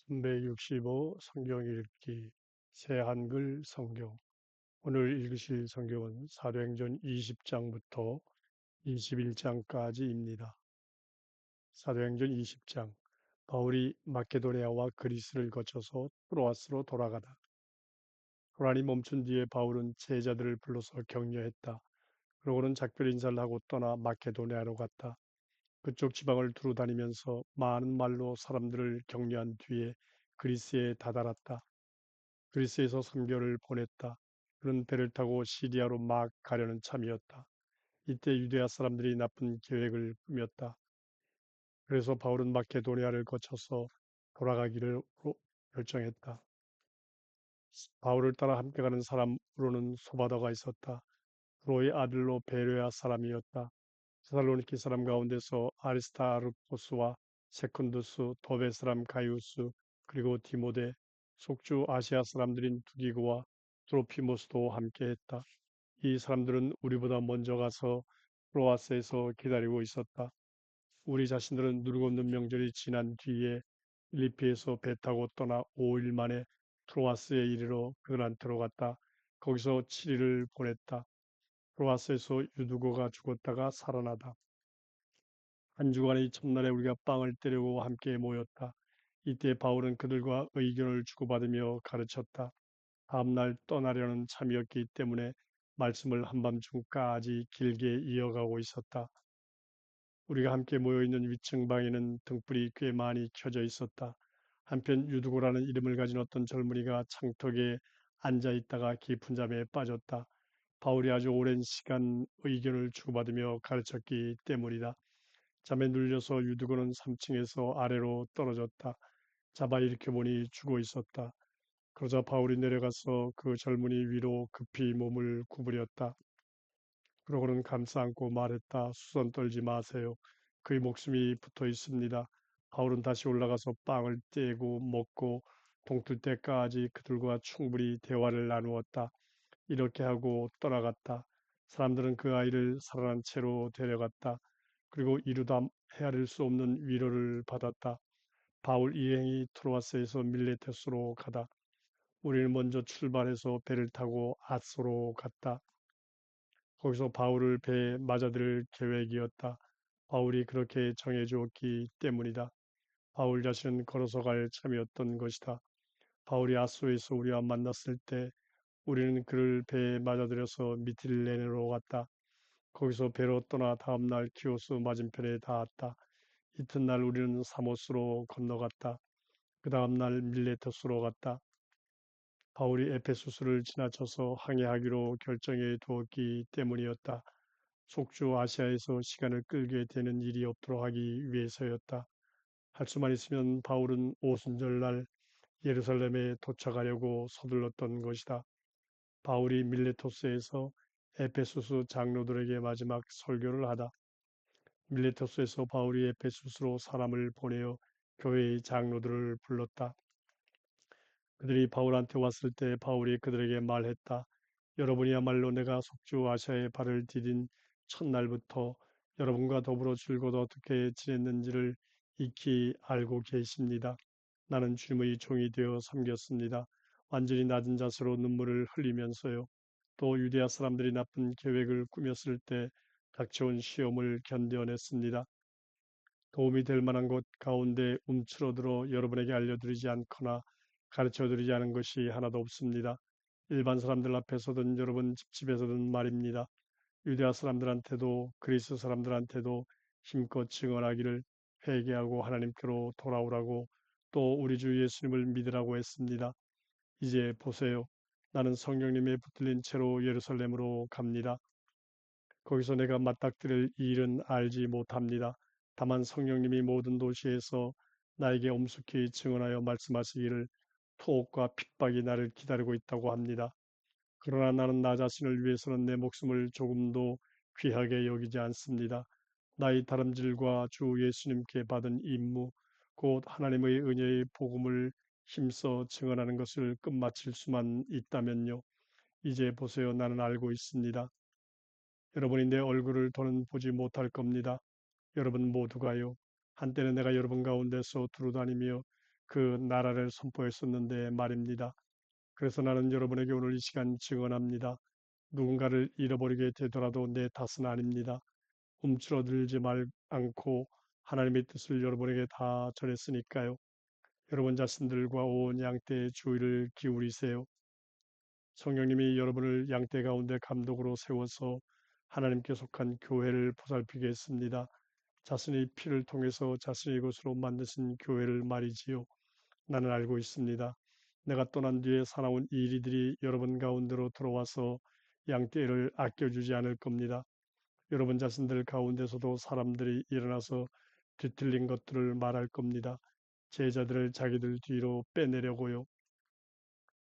365 성경 읽기 새 한글 성경. 오늘 읽으실 성경은 사도행전 20장부터 21장까지입니다. 사도행전 20장. 바울이 마케도니아와 그리스를 거쳐서 트로아스로 돌아가다. 호란이 멈춘 뒤에 바울은 제자들을 불러서 격려했다. 그러고는 작별 인사를 하고 떠나 마케도니아로 갔다. 그쪽 지방을 두루 다니면서 많은 말로 사람들을 격려한 뒤에 그리스에 다다랐다. 그리스에서 선교를 보냈다. 그는 배를 타고 시리아로 막 가려는 참이었다. 이때 유대아 사람들이 나쁜 계획을 꾸몄다. 그래서 바울은 마케도니아를 거쳐서 돌아가기로 결정했다. 바울을 따라 함께 가는 사람으로는 소바더가 있었다. 로의 아들로 베레아 사람이었다. 데살로니키 사람 가운데서 아리스타르코스와 세kun두스, 도베 사람 가이우스, 그리고 디모데, 속주 아시아 사람들인 두기고와 트로피모스도 함께했다. 이 사람들은 우리보다 먼저 가서 트로아스에서 기다리고 있었다. 우리 자신들은 누르고 없는 명절이 지난 뒤에 필리피에서 배 타고 떠나 5일 만에 트로아스에 이르러 그들한테로 갔다. 거기서 7일을 보냈다. 트로아스에서 유두고가 죽었다가 살아나다. 한 주간의 첫날에 우리가 빵을 떼려고 함께 모였다. 이때 바울은 그들과 의견을 주고받으며 가르쳤다. 다음날 떠나려는 참이었기 때문에 말씀을 한밤중까지 길게 이어가고 있었다. 우리가 함께 모여있는 위층 방에는 등불이 꽤 많이 켜져 있었다. 한편 유두고라는 이름을 가진 어떤 젊은이가 창턱에 앉아 있다가 깊은 잠에 빠졌다. 바울이 아주 오랜 시간 의견을 주고받으며 가르쳤기 때문이다. 잠에 눌려서 유두고는 3층에서 아래로 떨어졌다. 잡아 일으켜보니 죽어 있었다. 그러자 바울이 내려가서 그 젊은이 위로 급히 몸을 구부렸다. 그러고는 감싸 안고 말했다. 수선 떨지 마세요. 그의 목숨이 붙어 있습니다. 바울은 다시 올라가서 빵을 떼고 먹고 동틀 때까지 그들과 충분히 대화를 나누었다. 이렇게 하고 떠나갔다. 사람들은 그 아이를 살아난 채로 데려갔다. 그리고 이루다 헤아릴 수 없는 위로를 받았다. 바울 일행이 트로아스에서 밀레테스로 가다. 우리는 먼저 출발해서 배를 타고 아소로 갔다. 거기서 바울을 배에 맞아들일 계획이었다. 바울이 그렇게 정해주었기 때문이다. 바울 자신은 걸어서 갈 참이었던 것이다. 바울이 아소에서 우리와 만났을 때 우리는 그를 배에 맞아들여서 미틸레네로 갔다. 거기서 배로 떠나 다음날 키오스 맞은편에 닿았다. 이튿날 우리는 사모스로 건너갔다. 그 다음날 밀레토스로 갔다. 바울이 에페소스를 지나쳐서 항해하기로 결정해 두었기 때문이었다. 속주 아시아에서 시간을 끌게 되는 일이 없도록 하기 위해서였다. 할 수만 있으면 바울은 오순절날 예루살렘에 도착하려고 서둘렀던 것이다. 바울이 밀레토스에서 에페소스 장로들에게 마지막 설교를 하다. 밀레토스에서 바울이 에페소스로 사람을 보내어 교회의 장로들을 불렀다. 그들이 바울한테 왔을 때 바울이 그들에게 말했다. 여러분이야말로 내가 속주 아시아에 발을 디딘 첫날부터 여러분과 더불어 줄곧 어떻게 지냈는지를 익히 알고 계십니다. 나는 주님의 종이 되어 섬겼습니다. 완전히 낮은 자세로 눈물을 흘리면서요. 또 유대아 사람들이 나쁜 계획을 꾸몄을 때 닥쳐온 시험을 견뎌냈습니다. 도움이 될 만한 것 가운데 움츠러들어 여러분에게 알려드리지 않거나 가르쳐드리지 않은 것이 하나도 없습니다. 일반 사람들 앞에서든 여러분 집집에서든 말입니다. 유대아 사람들한테도 그리스 사람들한테도 힘껏 증언하기를 회개하고 하나님께로 돌아오라고 또 우리 주 예수님을 믿으라고 했습니다. 이제 보세요. 나는 성령님에 붙들린 채로 예루살렘으로 갑니다. 거기서 내가 맞닥뜨릴 일은 알지 못합니다. 다만 성령님이 모든 도시에서 나에게 엄숙히 증언하여 말씀하시기를 투옥과 핍박이 나를 기다리고 있다고 합니다. 그러나 나는 나 자신을 위해서는 내 목숨을 조금도 귀하게 여기지 않습니다. 나의 다름질과 주 예수님께 받은 임무, 곧 하나님의 은혜의 복음을 힘써 증언하는 것을 끝마칠 수만 있다면요. 이제 보세요. 나는 알고 있습니다. 여러분이 내 얼굴을 더는 보지 못할 겁니다. 여러분 모두가요. 한때는 내가 여러분 가운데서 두루다니며 그 나라를 선포했었는데 말입니다. 그래서 나는 여러분에게 오늘 이 시간 증언합니다. 누군가를 잃어버리게 되더라도 내 탓은 아닙니다. 움츠러들지 말 않고 하나님의 뜻을 여러분에게 다 전했으니까요. 여러분 자신들과 온 양떼의 주의를 기울이세요. 성령님이 여러분을 양떼 가운데 감독으로 세워서 하나님께 속한 교회를 보살피게 했습니다. 자신의 피를 통해서 자신의 것으로 만드신 교회를 말이지요. 나는 알고 있습니다. 내가 떠난 뒤에 사나운 이리들이 여러분 가운데로 들어와서 양떼를 아껴주지 않을 겁니다. 여러분 자신들 가운데서도 사람들이 일어나서 뒤틀린 것들을 말할 겁니다. 제자들을 자기들 뒤로 빼내려고요.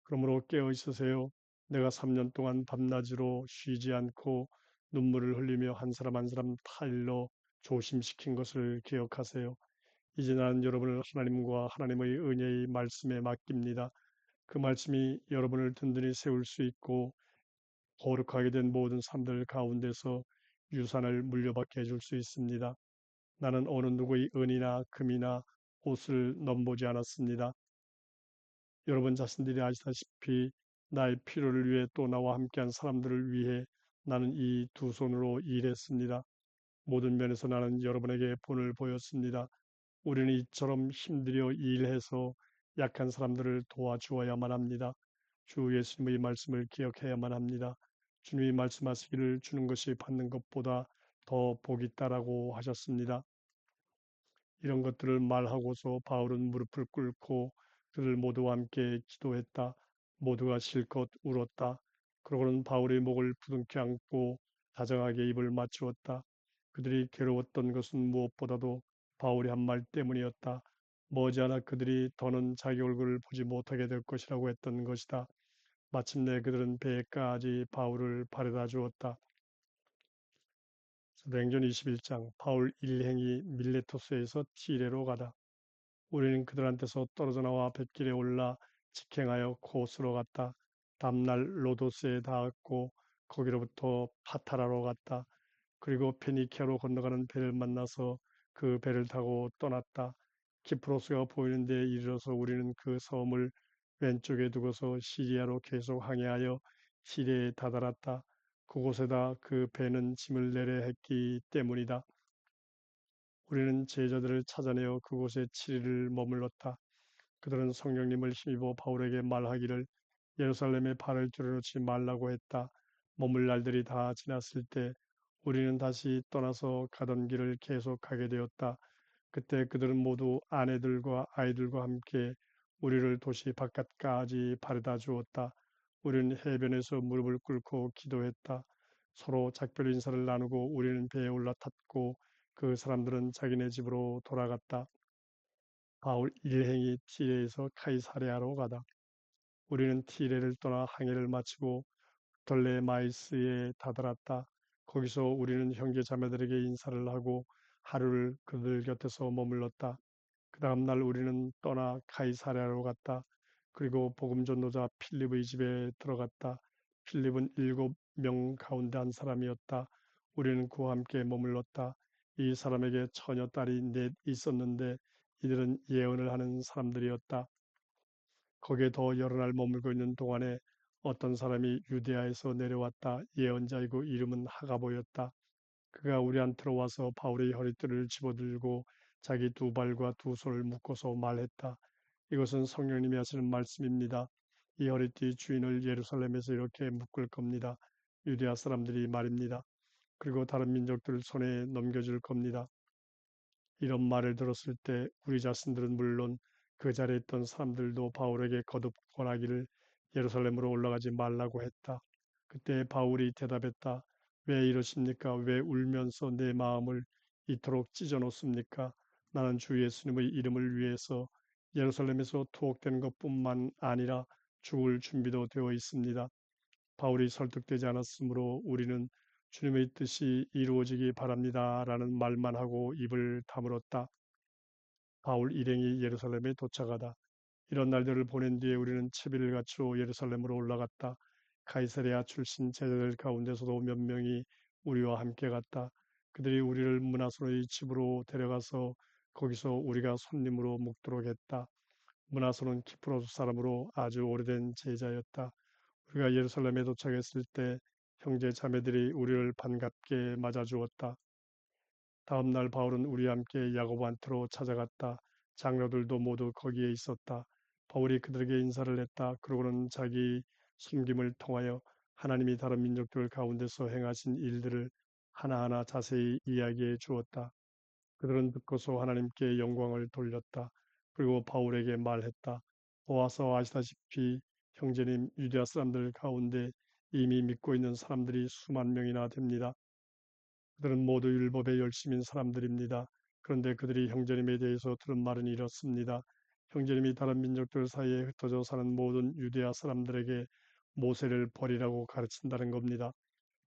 그러므로 깨어 있으세요. 내가 3년 동안 밤낮으로 쉬지 않고 눈물을 흘리며 한 사람 한 사람 타일러 조심시킨 것을 기억하세요. 이제 나는 여러분을 하나님과 하나님의 은혜의 말씀에 맡깁니다. 그 말씀이 여러분을 든든히 세울 수 있고 거룩하게 된 모든 사람들 가운데서 유산을 물려받게 해줄 수 있습니다. 나는 어느 누구의 은이나 금이나 옷을 넘보지 않았습니다. 여러분 자신들이 아시다시피 나의 필요를 위해 또 나와 함께한 사람들을 위해 나는 이 두 손으로 일했습니다. 모든 면에서 나는 여러분에게 본을 보였습니다. 우리는 이처럼 힘들여 일해서 약한 사람들을 도와주어야만 합니다. 주 예수님의 말씀을 기억해야만 합니다. 주님이 말씀하시기를 주는 것이 받는 것보다 더 복이 있다라고 하셨습니다. 이런 것들을 말하고서 바울은 무릎을 꿇고 그들 모두와 함께 기도했다. 모두가 실컷 울었다. 그러고는 바울의 목을 부둥켜 안고 다정하게 입을 맞추었다. 그들이 괴로웠던 것은 무엇보다도 바울의 한 말 때문이었다. 머지않아 그들이 더는 자기 얼굴을 보지 못하게 될 것이라고 했던 것이다. 마침내 그들은 배에까지 바울을 바래다 주었다. 사도행전 21장 바울 일행이 밀레토스에서 티레로 가다. 우리는 그들한테서 떨어져 나와 뱃길에 올라 직행하여 코스로 갔다. 다음날 로도스에 닿았고 거기로부터 파타라로 갔다. 그리고 페니키아로 건너가는 배를 만나서 그 배를 타고 떠났다. 키프로스가 보이는 데에 이르러서 우리는 그 섬을 왼쪽에 두고서 시리아로 계속 항해하여 시리아에 다다랐다. 그곳에다 그 배는 짐을 내려 했기 때문이다. 우리는 제자들을 찾아내어 그곳에 7일을 머물렀다. 그들은 성령님을 힘입어 바울에게 말하기를 예루살렘에 발을 들여놓지 말라고 했다. 머물 날들이 다 지났을 때 우리는 다시 떠나서 가던 길을 계속하게 되었다. 그때 그들은 모두 아내들과 아이들과 함께 우리를 도시 바깥까지 바래다 주었다. 우리는 해변에서 무릎을 꿇고 기도했다. 서로 작별 인사를 나누고 우리는 배에 올라탔고 그 사람들은 자기네 집으로 돌아갔다. 바울 일행이 티레에서 카이사레아로 가다. 우리는 티레를 떠나 항해를 마치고 돌레마이스에 다다랐다. 거기서 우리는 형제 자매들에게 인사를 하고 하루를 그들 곁에서 머물렀다. 그 다음 날 우리는 떠나 카이사랴로 갔다. 그리고 복음 전도자 필립의 집에 들어갔다. 필립은 7명 가운데 한 사람이었다. 우리는 그와 함께 머물렀다. 이 사람에게 처녀 딸이 넷 있었는데 이들은 예언을 하는 사람들이었다. 거기에 더 여러 날 머물고 있는 동안에 어떤 사람이 유대아에서 내려왔다. 예언자이고 이름은 하가보였다. 그가 우리한테로 와서 바울의 허리띠를 집어들고 자기 두 발과 두 손을 묶어서 말했다. 이것은 성령님이 하시는 말씀입니다. 이 허리띠 주인을 예루살렘에서 이렇게 묶을 겁니다. 유대아 사람들이 말입니다. 그리고 다른 민족들 손에 넘겨줄 겁니다. 이런 말을 들었을 때 우리 자신들은 물론 그 자리에 있던 사람들도 바울에게 거듭 권하기를 예루살렘으로 올라가지 말라고 했다. 그때 바울이 대답했다. 왜 이러십니까? 왜 울면서 내 마음을 이토록 찢어 놓습니까? 나는 주 예수님의 이름을 위해서 예루살렘에서 투옥된 것뿐만 아니라 죽을 준비도 되어 있습니다. 바울이 설득되지 않았으므로 우리는 주님의 뜻이 이루어지기 바랍니다. 라는 말만 하고 입을 다물었다. 바울 일행이 예루살렘에 도착하다. 이런 날들을 보낸 뒤에 우리는 7일을 갖추어 예루살렘으로 올라갔다. 카이사레아 출신 제자들 가운데서도 몇 명이 우리와 함께 갔다. 그들이 우리를 문하선의 집으로 데려가서 거기서 우리가 손님으로 묵도록 했다. 므나손은 키프로스 사람으로 아주 오래된 제자였다. 우리가 예루살렘에 도착했을 때 형제 자매들이 우리를 반갑게 맞아주었다. 다음 날 바울은 우리와 함께 야고보한테로 찾아갔다. 장로들도 모두 거기에 있었다. 바울이 그들에게 인사를 했다. 그러고는 자기 숨김을 통하여 하나님이 다른 민족들 가운데서 행하신 일들을 하나하나 자세히 이야기해 주었다. 그들은 듣고서 하나님께 영광을 돌렸다. 그리고 바울에게 말했다. 보아서 아시다시피 형제님 유대아 사람들 가운데 이미 믿고 있는 사람들이 수만 명이나 됩니다. 그들은 모두 율법의 열심인 사람들입니다. 그런데 그들이 형제님에 대해서 들은 말은 이렇습니다. 형제님이 다른 민족들 사이에 흩어져 사는 모든 유대아 사람들에게 모세를 버리라고 가르친다는 겁니다.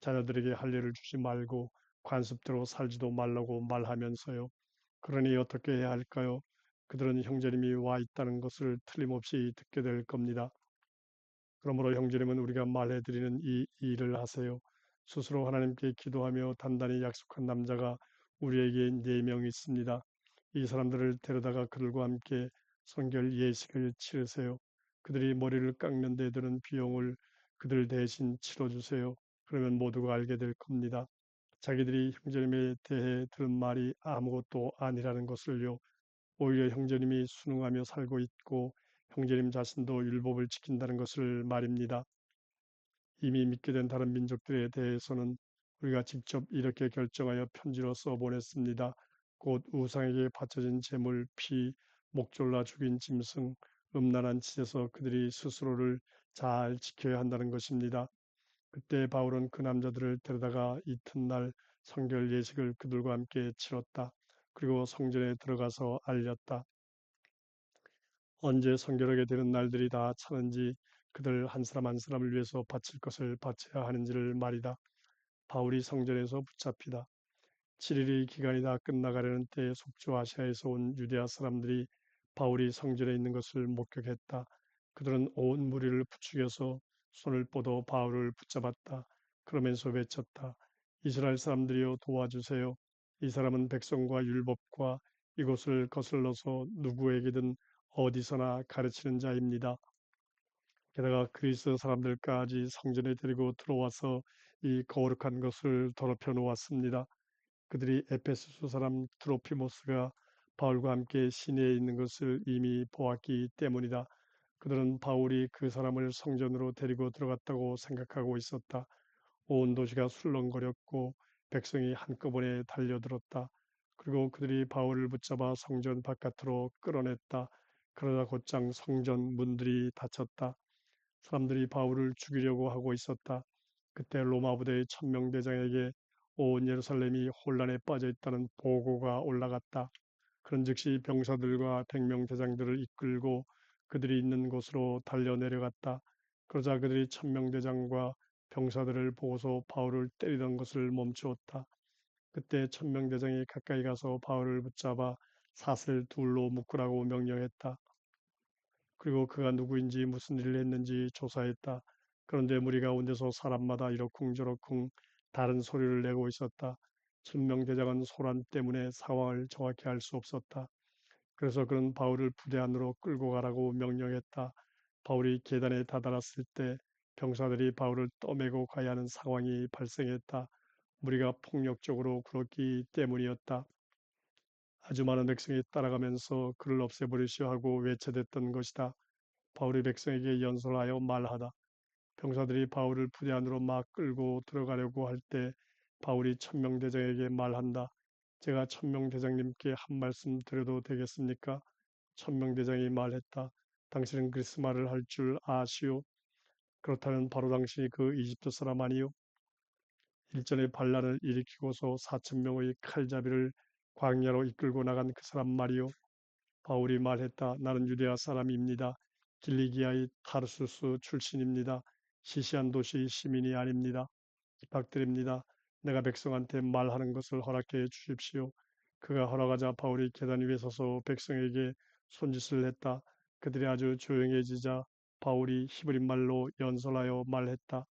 자녀들에게 할례를 주지 말고 관습대로 살지도 말라고 말하면서요. 그러니 어떻게 해야 할까요? 그들은 형제님이 와 있다는 것을 틀림없이 듣게 될 겁니다. 그러므로 형제님은 우리가 말해드리는 이 일을 하세요. 스스로 하나님께 기도하며 단단히 약속한 남자가 우리에게 4명 있습니다. 이 사람들을 데려다가 그들과 함께 성결 예식을 치르세요. 그들이 머리를 깎는 데 드는 비용을 그들 대신 치러주세요. 그러면 모두가 알게 될 겁니다. 자기들이 형제님에 대해 들은 말이 아무것도 아니라는 것을요. 오히려 형제님이 순응하며 살고 있고 형제님 자신도 율법을 지킨다는 것을 말입니다. 이미 믿게 된 다른 민족들에 대해서는 우리가 직접 이렇게 결정하여 편지로 써보냈습니다. 곧 우상에게 바쳐진 제물, 피, 목졸라 죽인 짐승, 음란한 짓에서 그들이 스스로를 잘 지켜야 한다는 것입니다. 그때 바울은 그 남자들을 데려다가 이튿날 성결 예식을 그들과 함께 치렀다. 그리고 성전에 들어가서 알렸다. 언제 성결하게 되는 날들이 다 차는지 그들 한 사람 한 사람을 위해서 바칠 것을 바쳐야 하는지를 말이다. 바울이 성전에서 붙잡히다. 7일의 기간이 다 끝나가려는 때에 속주 아시아에서 온 유대아 사람들이 바울이 성전에 있는 것을 목격했다. 그들은 온 무리를 부추겨서 손을 뻗어 바울을 붙잡았다. 그러면서 외쳤다. 이스라엘 사람들이여 도와주세요. 이 사람은 백성과 율법과 이곳을 거슬러서 누구에게든 어디서나 가르치는 자입니다. 게다가 그리스 사람들까지 성전에 데리고 들어와서 이 거룩한 것을 더럽혀 놓았습니다. 그들이 에페소스 사람 트로피모스가 바울과 함께 시내에 있는 것을 이미 보았기 때문이다. 그들은 바울이 그 사람을 성전으로 데리고 들어갔다고 생각하고 있었다. 온 도시가 술렁거렸고 백성이 한꺼번에 달려들었다. 그리고 그들이 바울을 붙잡아 성전 바깥으로 끌어냈다. 그러자 곧장 성전 문들이 닫혔다. 사람들이 바울을 죽이려고 하고 있었다. 그때 로마 부대의 천명대장에게 온 예루살렘이 혼란에 빠져 있다는 보고가 올라갔다. 그런 즉시 병사들과 백명대장들을 이끌고 그들이 있는 곳으로 달려 내려갔다. 그러자 그들이 천명대장과 병사들을 보고서 바울을 때리던 것을 멈추었다. 그때 천명대장이 가까이 가서 바울을 붙잡아 사슬 둘로 묶으라고 명령했다. 그리고 그가 누구인지 무슨 일을 했는지 조사했다. 그런데 무리 가운데서 사람마다 이러쿵저러쿵 다른 소리를 내고 있었다. 천명대장은 소란 때문에 상황을 정확히 알 수 없었다. 그래서 그는 바울을 부대 안으로 끌고 가라고 명령했다. 바울이 계단에 다다랐을 때 병사들이 바울을 떠매고 가야 하는 상황이 발생했다. 무리가 폭력적으로 굴었기 때문이었다. 아주 많은 백성이 따라가면서 그를 없애버리시오 하고 외쳐댔던 것이다. 바울이 백성에게 연설하여 말하다. 병사들이 바울을 부대 안으로 막 끌고 들어가려고 할 때 바울이 천명대장에게 말한다. 제가 천명대장님께 한 말씀 드려도 되겠습니까? 천명대장이 말했다. 당신은 그리스 말을 할 줄 아시오? 그렇다면 바로 당신이 그 이집트 사람 아니요? 일전에 반란을 일으키고서 4천 명의 칼잡이를 광야로 이끌고 나간 그 사람 말이요? 바울이 말했다. 나는 유대아 사람입니다. 길리기아의 타르수스 출신입니다. 시시한 도시 시민이 아닙니다. 부탁드립니다. 내가 백성한테 말하는 것을 허락해 주십시오. 그가 허락하자 바울이 계단 위에 서서 백성에게 손짓을 했다. 그들이 아주 조용해지자 바울이 히브리 말로 연설하여 말했다.